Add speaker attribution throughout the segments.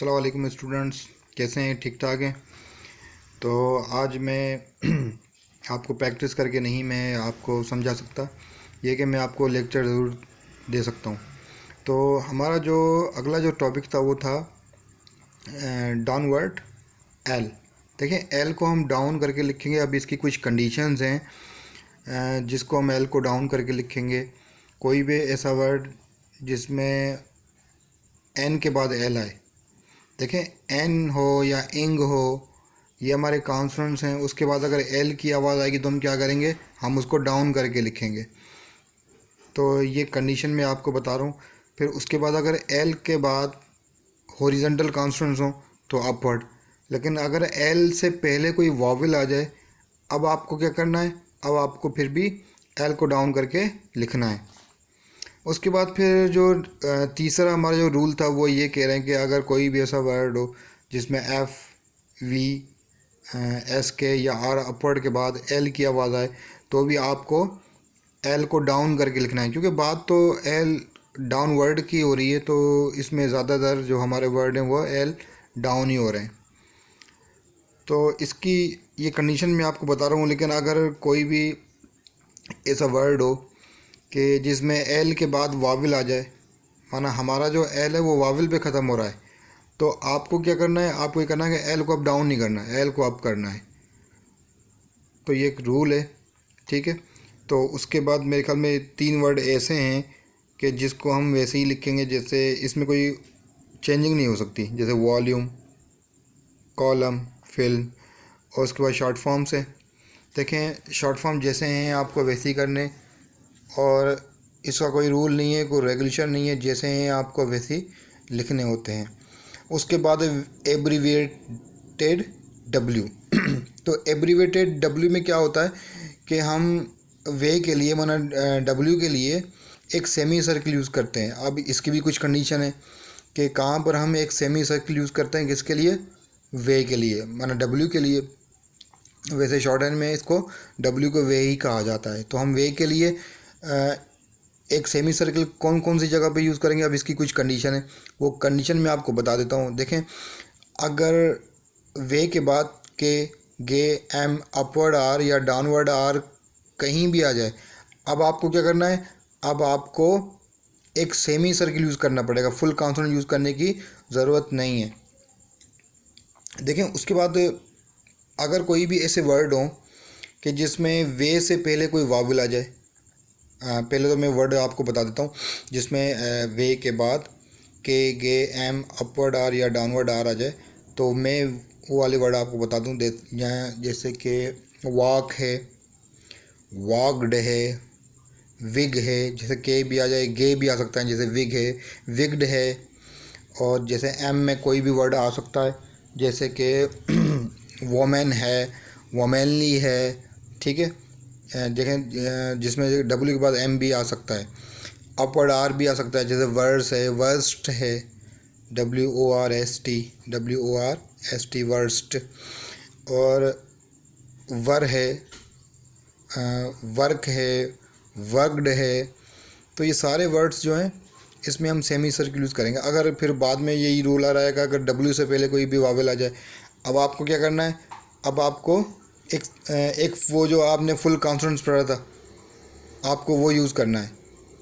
Speaker 1: अस्सलाम वालेकुम स्टूडेंट्स, कैसे हैं? ठीक ठाक हैं। तो आज मैं आपको प्रैक्टिस करके नहीं, मैं आपको समझा सकता ये कि मैं आपको लेक्चर ज़रूर दे सकता हूँ। तो हमारा जो अगला जो टॉपिक था वो था डाउनवर्ड एल। देखें, एल को हम डाउन करके लिखेंगे। अब इसकी कुछ कंडीशंस हैं जिसको हम एल को डाउन करके लिखेंगे। कोई भी ऐसा वर्ड जिसमें एन के बाद एल आए, देखें एन हो या इंग हो, ये हमारे कॉन्सोनेंट्स हैं। उसके बाद अगर एल की आवाज़ आएगी तो हम क्या करेंगे, हम उसको डाउन करके लिखेंगे। तो ये कंडीशन मैं आपको बता रहा हूँ। फिर उसके बाद अगर एल के बाद हॉरिजॉन्टल कॉन्सोनेंट्स हों तो अपवर्ड। लेकिन अगर एल से पहले कोई वॉवल आ जाए, अब आपको क्या करना है, अब आपको फिर भी एल को डाउन करके लिखना है। उसके बाद फिर जो तीसरा हमारा जो रूल था वो ये कह रहे हैं कि अगर कोई भी ऐसा वर्ड हो जिसमें एफ वी एस के या आर अपवर्ड के बाद एल की आवाज़ आए तो भी आपको एल को डाउन करके लिखना है, क्योंकि बात तो एल डाउन वर्ड की हो रही है। तो इसमें ज़्यादातर जो हमारे वर्ड हैं वो एल डाउन ही हो रहे हैं। तो इसकी ये कंडीशन मैं आपको बता रहा हूँ। लेकिन अगर कोई भी ऐसा वर्ड हो कि जिसमें एल के बाद वाविल आ जाए, माना हमारा जो एल है वो वाविल पे ख़त्म हो रहा है, तो आपको क्या करना है, आपको ये करना है कि एल को अप डाउन नहीं करना है, एल को अप करना है। तो ये एक रूल है, ठीक है। तो उसके बाद मेरे ख्याल में 3 वर्ड ऐसे हैं कि जिसको हम वैसे ही लिखेंगे जैसे इसमें कोई चेंजिंग नहीं हो सकती, जैसे वॉल्यूम, कॉलम, फिल्म। और उसके बाद शॉर्ट फॉर्म से देखें, शॉर्ट फॉर्म जैसे हैं आपको वैसे ही करने, और इसका कोई रूल नहीं है, कोई रेगुलेशन नहीं है, जैसे हैं आपको वैसे ही लिखने होते हैं। उसके बाद एब्रीविएटेड डब्ल्यू। तो एब्रीविएटेड डब्ल्यू में क्या होता है कि हम वे के लिए, माना डब्ल्यू के लिए एक सेमी सर्किल यूज़ करते हैं। अब इसकी भी कुछ कंडीशन है कि कहाँ पर हम एक सेमी सर्किल यूज़ करते हैं, किसके लिए, वे के लिए, माना डब्ल्यू के लिए। वैसे शॉर्ट हैंड में इसको डब्ल्यू को वे ही कहा जाता है। तो हम वे के लिए एक सेमी सर्किल कौन कौन सी जगह पे यूज़ करेंगे, अब इसकी कुछ कंडीशन है, वो कंडीशन मैं आपको बता देता हूँ। देखें, अगर वे के बाद के, गे, एम, अपवर्ड आर या डाउनवर्ड आर कहीं भी आ जाए, अब आपको क्या करना है, अब आपको एक सेमी सर्किल यूज़ करना पड़ेगा, फुल कॉन्सोनेंट यूज़ करने की ज़रूरत नहीं है। देखें, उसके बाद अगर कोई भी ऐसे वर्ड हो कि जिसमें वे से पहले कोई वावल आ जाए, पहले तो मैं वर्ड आपको बता देता हूँ जिसमें वे के बाद के, गे, एम, अपवर्ड आर या डाउनवर्ड आर आ जाए, तो मैं वो वाले वर्ड आपको बता दूँ। जैसे कि वॉक है, वॉक्ड है, विग है, जैसे के भी आ जाए, गे भी आ सकता है, जैसे विग है, विग्ड है। और जैसे एम में कोई भी वर्ड आ सकता है, जैसे कि वोमेन है, वोमेनली है, ठीक है। देखें, जिसमें डब्ल्यू के बाद एम भी आ सकता है। अपवर्ड आर भी आ सकता है, जैसे वर्स है, वर्स्ट है, WORST, WORST, वर्स्ट। और वर है, वर्क है, वर्कड है। तो ये सारे वर्ड्स जो हैं इसमें हम सेमी सर्किल यूज़ करेंगे। अगर फिर बाद में यही रूल आ रहेगा अगर डब्ल्यू से पहले कोई भी वावल आ जाए, अब आपको क्या करना है, अब आपको एक वो जो आपने फुल कॉन्सोनेंट्स पढ़ा था, आपको वो यूज़ करना है,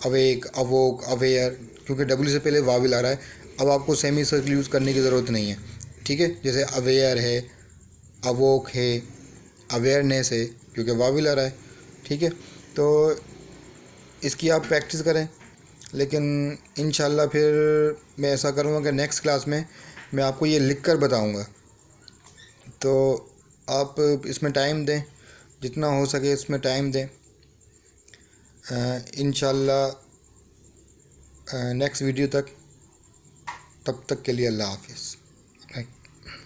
Speaker 1: अवेक, अवोक, अवेयर, क्योंकि डब्ल्यू से पहले वावल आ रहा है। अब आपको सेमी सर्किल यूज़ करने की ज़रूरत नहीं है, ठीक है। जैसे अवेयर है, अवोक है, अवेयरनेस है, क्योंकि वावल आ रहा है, ठीक है। तो इसकी आप प्रैक्टिस करें। लेकिन इंशाल्लाह फिर मैं ऐसा करूँगा कि नेक्स्ट क्लास में मैं आपको ये लिख कर बताऊँगा। तो आप इसमें टाइम दें, जितना हो सके इसमें टाइम दें। इंशाल्लाह नेक्स्ट वीडियो तक, तब तक के लिए अल्लाह हाफ़िज़।